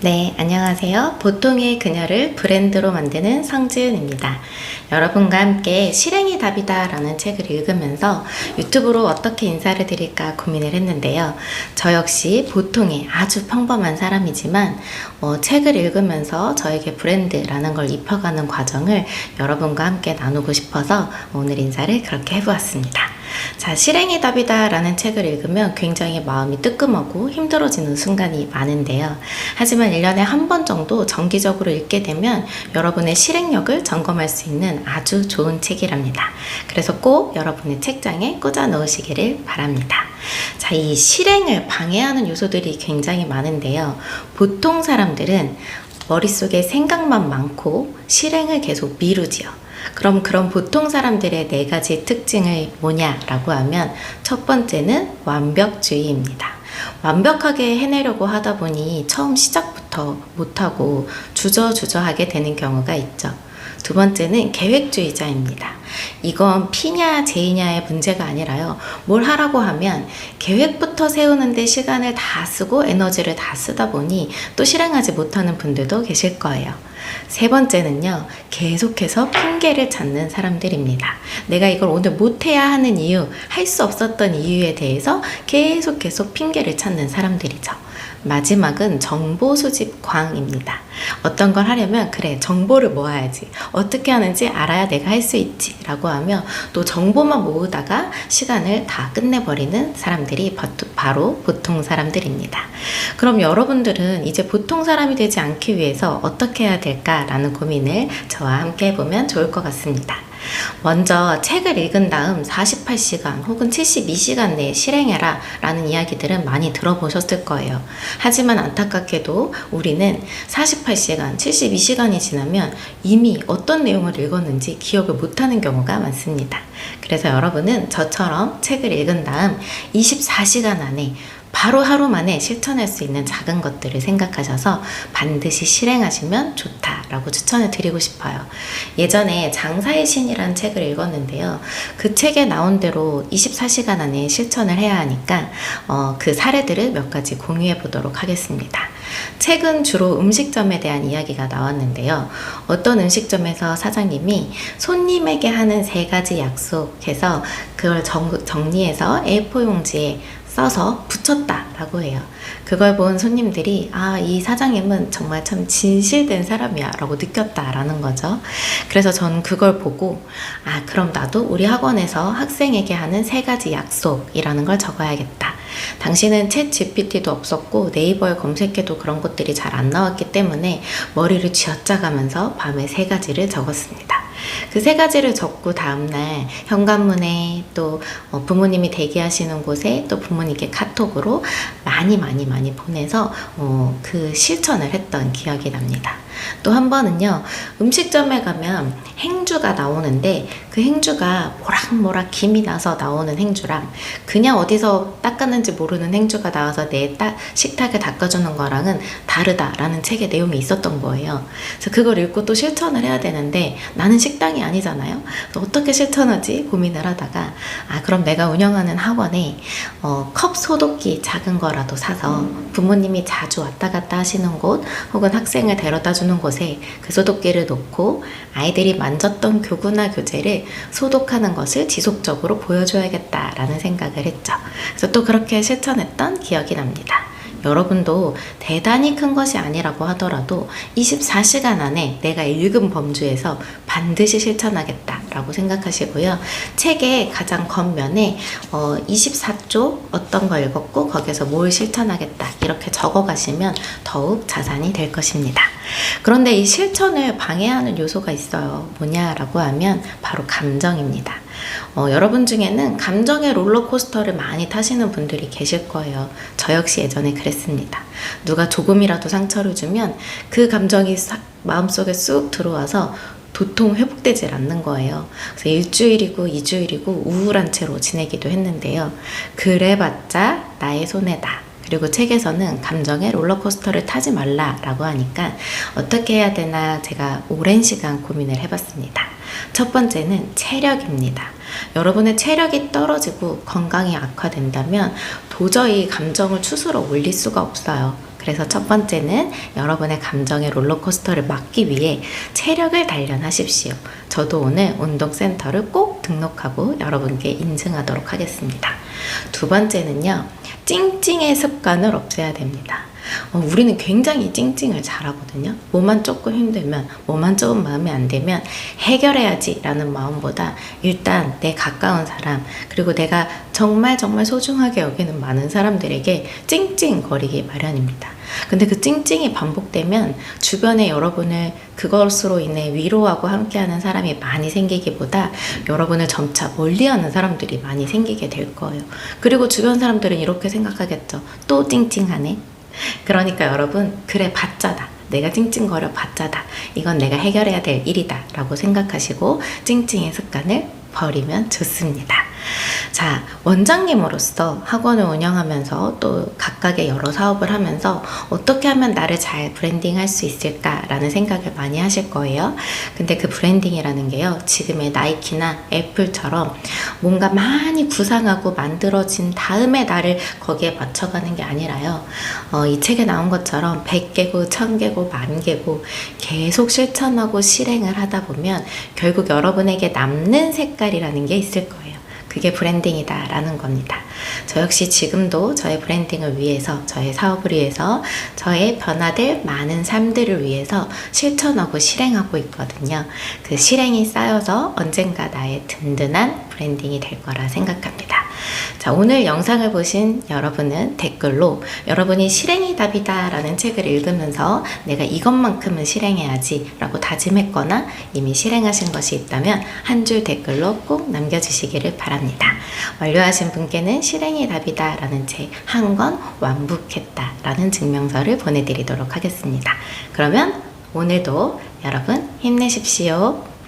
네, 안녕하세요. 보통의 그녀를 브랜드로 만드는 성지은입니다. 여러분과 함께 실행이 답이다 라는 책을 읽으면서 유튜브로 어떻게 인사를 드릴까 고민을 했는데요. 저 역시 보통의 아주 평범한 사람이지만 책을 읽으면서 저에게 브랜드라는 걸 입혀가는 과정을 여러분과 함께 나누고 싶어서 오늘 인사를 그렇게 해보았습니다. 자, 실행이 답이다 라는 책을 읽으면 굉장히 마음이 뜨끔하고 힘들어지는 순간이 많은데요. 하지만 1년에 한 번 정도 정기적으로 읽게 되면 여러분의 실행력을 점검할 수 있는 아주 좋은 책이랍니다. 그래서 꼭 여러분의 책장에 꽂아 놓으시기를 바랍니다. 자, 이 실행을 방해하는 요소들이 굉장히 많은데요. 보통 사람들은 머릿속에 생각만 많고 실행을 계속 미루지요. 그럼 그런 보통 사람들의 4가지 특징을 뭐냐라고 하면 첫 번째는 완벽주의입니다. 완벽하게 해내려고 하다 보니 처음 시작부터 못하고 주저주저하게 되는 경우가 있죠. 두 번째는 계획주의자입니다. 이건 P냐 J냐의 문제가 아니라요. 뭘 하라고 하면 계획부터 세우는데 시간을 다 쓰고 에너지를 다 쓰다 보니 또 실행하지 못하는 분들도 계실 거예요. 세 번째는요, 계속해서 핑계를 찾는 사람들입니다. 내가 이걸 오늘 못해야 하는 이유, 할 수 없었던 이유에 대해서 계속 핑계를 찾는 사람들이죠. 마지막은 정보 수집 광입니다. 어떤 걸 하려면 그래, 정보를 모아야지, 어떻게 하는지 알아야 내가 할 수 있지 라고 하며 또 정보만 모으다가 시간을 다 끝내버리는 사람들이 바로 보통 사람들입니다. 그럼 여러분들은 이제 보통 사람이 되지 않기 위해서 어떻게 해야 될까라는 고민을 저와 함께 해보면 좋을 것 같습니다. 먼저 책을 읽은 다음 48시간 혹은 72시간 내에 실행해라 라는 이야기들은 많이 들어보셨을 거예요. 하지만 안타깝게도 우리는 48시간, 72시간이 지나면 이미 어떤 내용을 읽었는지 기억을 못하는 경우가 많습니다. 그래서 여러분은 저처럼 책을 읽은 다음 24시간 안에 바로 하루 만에 실천할 수 있는 작은 것들을 생각하셔서 반드시 실행하시면 좋다라고 추천을 드리고 싶어요. 예전에 장사의 신이라는 책을 읽었는데요. 그 책에 나온 대로 24시간 안에 실천을 해야 하니까 그 사례들을 몇 가지 공유해 보도록 하겠습니다. 책은 주로 음식점에 대한 이야기가 나왔는데요. 어떤 음식점에서 사장님이 손님에게 하는 3가지 약속해서 그걸 정리해서 A4 용지에 써서 붙였다라고 해요. 그걸 본 손님들이 이 사장님은 정말 참 진실된 사람이야 라고 느꼈다라는 거죠. 그래서 전 그걸 보고 그럼 나도 우리 학원에서 학생에게 하는 3가지 약속이라는 걸 적어야겠다. 당시는 챗 GPT도 없었고 네이버에 검색해도 그런 것들이 잘 안 나왔기 때문에 머리를 쥐어짜가면서 밤에 3가지를 적었습니다. 그 3가지를 적고 다음날 현관문에 또 부모님이 대기하시는 곳에 또 부모님께 카톡으로 많이 보내서 그 실천을 했던 기억이 납니다. 또 한 번은요, 음식점에 가면 행주가 나오는데 그 행주가 모락모락 김이 나서 나오는 행주랑 그냥 어디서 닦았는지 모르는 행주가 나와서 내 식탁을 닦아주는 거랑은 다르다라는 책의 내용이 있었던 거예요. 그래서 그걸 읽고 또 실천을 해야 되는데 나는 식당이 아니잖아요. 어떻게 실천하지 고민을 하다가 그럼 내가 운영하는 학원에 컵 소독기 작은 거라도 사서 부모님이 자주 왔다 갔다 하시는 곳 혹은 학생을 데려다 주는 곳에 그 소독기를 놓고 아이들이 만졌던 교구나 교재를 소독하는 것을 지속적으로 보여줘야겠다라는 생각을 했죠. 그래서 또 그렇게 실천했던 기억이 납니다. 여러분도 대단히 큰 것이 아니라고 하더라도 24시간 안에 내가 읽은 범주에서 반드시 실천하겠다라고 생각하시고요. 책의 가장 겉면에 24쪽 어떤 걸 읽었고 거기서 뭘 실천하겠다 이렇게 적어가시면 더욱 자산이 될 것입니다. 그런데 이 실천을 방해하는 요소가 있어요. 뭐냐라고 하면 바로 감정입니다. 여러분 중에는 감정의 롤러코스터를 많이 타시는 분들이 계실 거예요. 저 역시 예전에 그랬습니다. 누가 조금이라도 상처를 주면 그 감정이 마음속에 쑥 들어와서 도통 회복되질 않는 거예요. 그래서 1주일이고 2주일이고 우울한 채로 지내기도 했는데요. 그래봤자 나의 손해다. 그리고 책에서는 감정의 롤러코스터를 타지 말라라고 하니까 어떻게 해야 되나 제가 오랜 시간 고민을 해봤습니다. 첫 번째는 체력입니다. 여러분의 체력이 떨어지고 건강이 악화된다면 도저히 감정을 추스러 올릴 수가 없어요. 그래서 첫 번째는 여러분의 감정의 롤러코스터를 막기 위해 체력을 단련하십시오. 저도 오늘 운동센터를 꼭 등록하고 여러분께 인증하도록 하겠습니다. 두 번째는요, 찡찡의 습관을 없애야 됩니다. 우리는 굉장히 찡찡을 잘하거든요. 뭐만 조금 힘들면, 뭐만 조금 마음에 안 들면 해결해야지 라는 마음보다 일단 내 가까운 사람, 그리고 내가 정말 소중하게 여기는 많은 사람들에게 찡찡거리기 마련입니다. 근데 그 찡찡이 반복되면 주변에 여러분을 그것으로 인해 위로하고 함께하는 사람이 많이 생기기보다 여러분을 점차 멀리하는 사람들이 많이 생기게 될 거예요. 그리고 주변 사람들은 이렇게 생각하겠죠. 또 찡찡하네. 그러니까 여러분, 그래 봤자다. 내가 찡찡거려 봤자다. 이건 내가 해결해야 될 일이다 라고 생각하시고 찡찡의 습관을 버리면 좋습니다. 자, 원장님으로서 학원을 운영하면서 또 각각의 여러 사업을 하면서 어떻게 하면 나를 잘 브랜딩할 수 있을까라는 생각을 많이 하실 거예요. 근데 그 브랜딩이라는 게요, 지금의 나이키나 애플처럼 뭔가 많이 구상하고 만들어진 다음에 나를 거기에 맞춰가는 게 아니라요, 이 책에 나온 것처럼 100개고 1000개고 10,000개고 계속 실천하고 실행을 하다 보면 결국 여러분에게 남는 색깔이라는 게 있을 거예요. 그게 브랜딩이다 라는 겁니다. 저 역시 지금도 저의 브랜딩을 위해서, 저의 사업을 위해서, 저의 변화될 많은 삶들을 위해서 실천하고 실행하고 있거든요. 그 실행이 쌓여서 언젠가 나의 든든한 브랜딩이 될 거라 생각합니다. 자, 오늘 영상을 보신 여러분은 댓글로 여러분이 실행이 답이다 라는 책을 읽으면서 내가 이것만큼은 실행해야지 라고 다짐했거나 이미 실행하신 것이 있다면 한 줄 댓글로 꼭 남겨주시기를 바랍니다. 완료하신 분께는 실행이 답이다 라는 책 한 권 완북했다 라는 증명서를 보내드리도록 하겠습니다. 그러면 오늘도 여러분 힘내십시오.